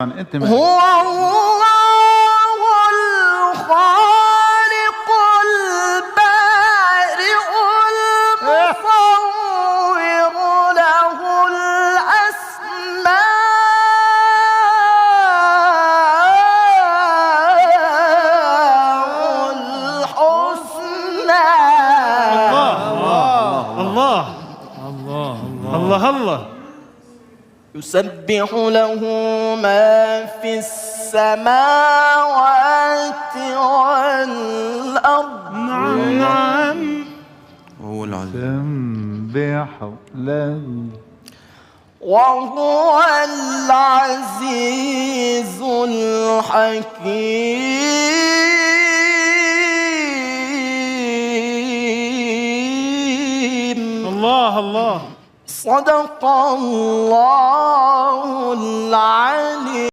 انت هو الله الخالق البارئ المصور له الأسماء الحسنى. الله الله الله الله. يسبح له ما في السماوات والأرض. نعم نعم. هو العظيم. سبح له وهو العزيز الحكيم. الله الله. صدق الله العلي.